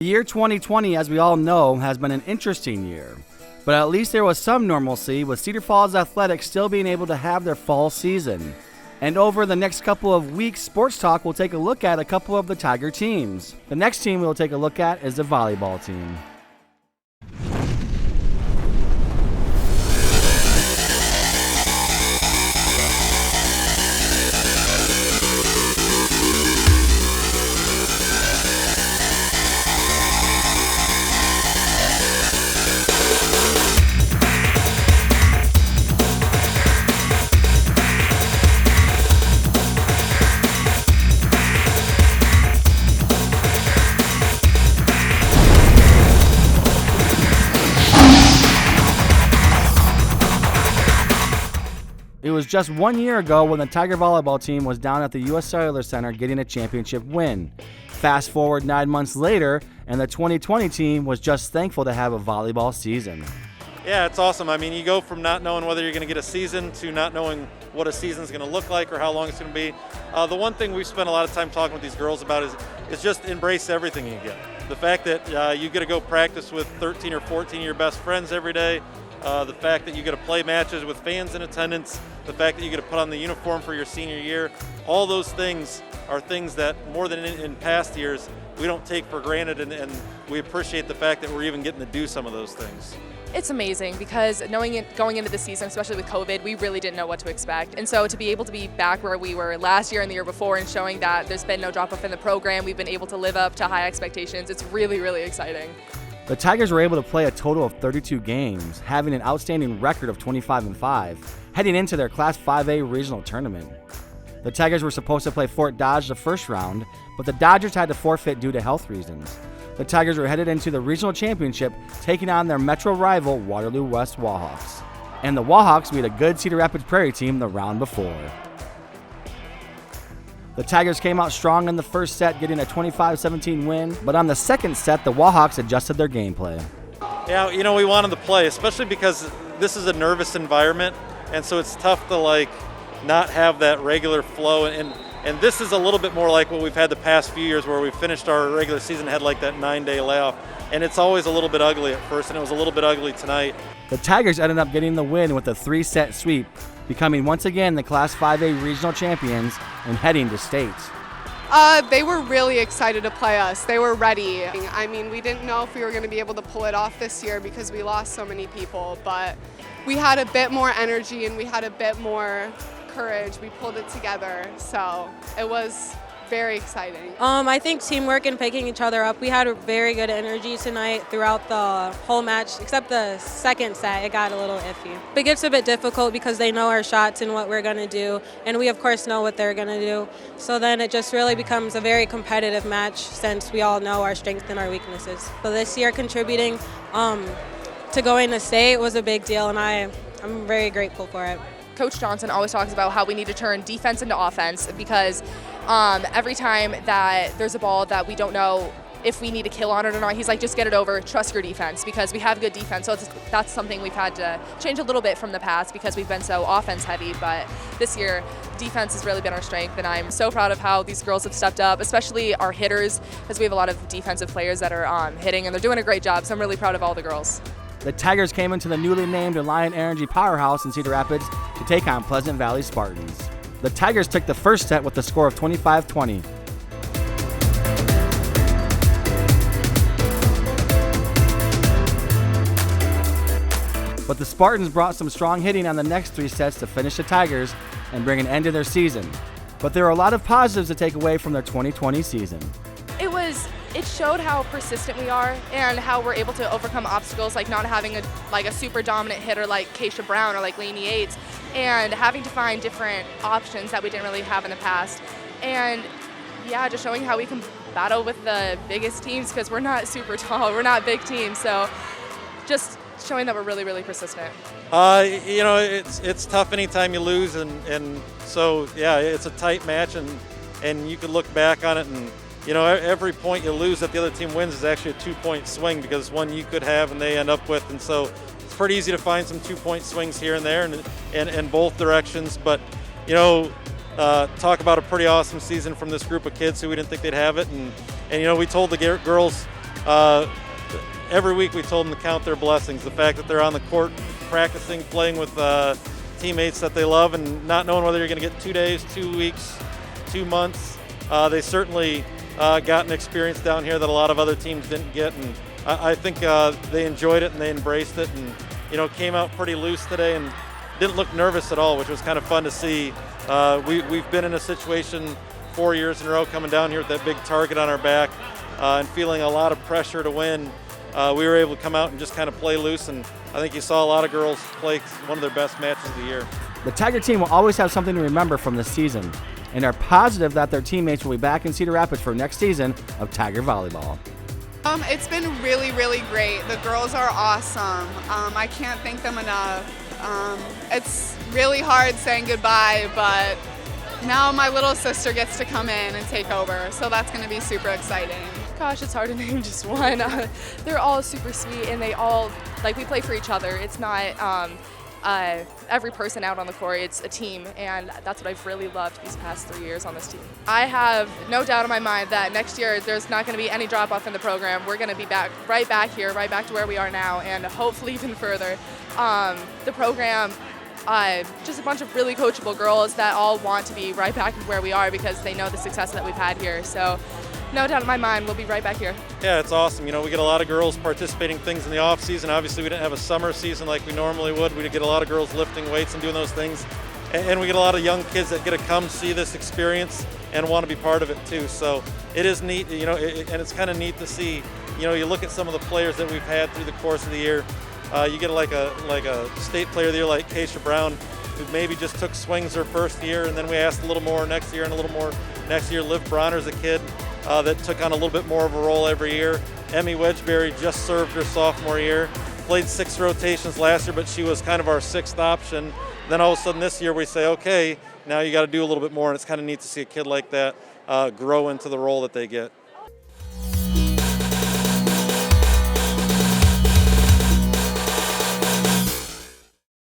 The year 2020, as we all know, has been an interesting year. But at least there was some normalcy, with Cedar Falls Athletics still being able to have their fall season. And over the next couple of weeks, Sports Talk will take a look at a couple of the Tiger teams. The next team we'll take a look at is the volleyball team. It was just 1 year ago when the Tiger volleyball team was down at the U.S. Cellular Center getting a championship win. Fast forward 9 months later, and the 2020 team was just thankful to have a volleyball season. Yeah, it's awesome. I mean, you go from not knowing whether you're going to get a season to not knowing what a season's going to look like or how long it's going to be. The one thing we've spent a lot of time talking with these girls about is just embrace everything you get. The fact that you get to go practice with 13 or 14 of your best friends every day, the fact that you get to play matches with fans in attendance, the fact that you get to put on the uniform for your senior year, all those things are things that more than in past years we don't take for granted, and we appreciate the fact that we're even getting to do some of those things. It's amazing because going into the season, especially with COVID, we really didn't know what to expect. And so to be able to be back where we were last year and the year before and showing that there's been no drop off in the program, we've been able to live up to high expectations, it's really, really exciting. The Tigers were able to play a total of 32 games, having an outstanding record of 25-5, heading into their Class 5A regional tournament. The Tigers were supposed to play Fort Dodge the first round, but the Dodgers had to forfeit due to health reasons. The Tigers were headed into the regional championship, taking on their metro rival Waterloo West Wallhawks. And the Wallhawks beat a good Cedar Rapids Prairie team the round before. The Tigers came out strong in the first set, getting a 25-17 win, but on the second set, the Wallhawks adjusted their gameplay. Yeah, you know, we wanted to play, especially because this is a nervous environment, and so it's tough to not have that regular flow, and this is a little bit more like what we've had the past few years, where we finished our regular season, had like that 9-day layoff, and it's always a little bit ugly at first, and it was a little bit ugly tonight. The Tigers ended up getting the win with a 3-set sweep, becoming once again the Class 5A regional champions and heading to states. They were really excited to play us. They were ready. I mean, we didn't know if we were going to be able to pull it off this year because we lost so many people, but we had a bit more energy and we had a bit more courage. We pulled it together, so it was very exciting. I think teamwork and picking each other up. We had a very good energy tonight throughout the whole match, except the second set, it got a little iffy. It gets a bit difficult because they know our shots and what we're going to do, and we of course know what they're going to do. So then it just really becomes a very competitive match since we all know our strengths and our weaknesses. So this year contributing to going to state was a big deal, and I'm very grateful for it. Coach Johnson always talks about how we need to turn defense into offense because every time that there's a ball that we don't know if we need to kill on it or not, he's like, just get it over, trust your defense, because we have good defense. So that's something we've had to change a little bit from the past because we've been so offense heavy, but this year defense has really been our strength, and I'm so proud of how these girls have stepped up, especially our hitters, because we have a lot of defensive players that are hitting, and they're doing a great job, so I'm really proud of all the girls. The Tigers came into the newly named Alliant Energy Powerhouse in Cedar Rapids to take on Pleasant Valley Spartans. The Tigers took the first set with a score of 25-20. But the Spartans brought some strong hitting on the next 3 sets to finish the Tigers and bring an end to their season. But there are a lot of positives to take away from their 2020 season. It showed how persistent we are and how we're able to overcome obstacles, like not having a super dominant hitter like Keisha Brown or like Lainey Yates, and having to find different options that we didn't really have in the past. And yeah, just showing how we can battle with the biggest teams, because we're not super tall, we're not big teams, so just showing that we're really, really persistent. You know, it's tough anytime you lose, and so yeah, it's a tight match, and you can look back on it, and you know, every point you lose that the other team wins is actually a 2-point swing, because it's one you could have and they end up with, and so it's pretty easy to find some 2-point swings here and there, and in both directions. But you know, talk about a pretty awesome season from this group of kids who we didn't think they'd have it, and you know, we told the girls every week we told them to count their blessings. The fact that they're on the court practicing, playing with teammates that they love, and not knowing whether you're going to get 2 days, 2 weeks, 2 months. They certainly got an experience down here that a lot of other teams didn't get, and I think they enjoyed it and they embraced it, and came out pretty loose today and didn't look nervous at all, which was kind of fun to see. We've been in a situation 4 years in a row coming down here with that big target on our back and feeling a lot of pressure to win. We were able to come out and just kind of play loose, and I think you saw a lot of girls play one of their best matches of the year. The Tiger team will always have something to remember from this season, and are positive that their teammates will be back in Cedar Rapids for next season of Tiger Volleyball. It's been really, really great. The girls are awesome. I can't thank them enough. It's really hard saying goodbye, but now my little sister gets to come in and take over, so that's going to be super exciting. Gosh, it's hard to name just one. They're all super sweet, and they all, we play for each other. It's not every person out on the court, it's a team, and that's what I've really loved these past 3 years on this team. I have no doubt in my mind that next year there's not going to be any drop-off in the program. We're going to be right back here, right back to where we are now, and hopefully even further. The program, just a bunch of really coachable girls that all want to be right back where we are because they know the success that we've had here. So no doubt in my mind, we'll be right back here. Yeah, it's awesome. We get a lot of girls participating in things in the off season. Obviously, we didn't have a summer season like we normally would. We get a lot of girls lifting weights and doing those things. And we get a lot of young kids that get to come see this experience and want to be part of it too. So it is neat, and it's kind of neat to see. You look at some of the players that we've had through the course of the year. You get like a state player of the year like Keisha Brown, who maybe just took swings her first year, and then we asked a little more next year and a little more next year. Liv Bronner's a kid that took on a little bit more of a role every year. Emmy Wedgbury just served her sophomore year, played 6 rotations last year, but she was kind of our 6th option. Then all of a sudden this year we say, okay, now you got to do a little bit more, and it's kind of neat to see a kid like that grow into the role that they get.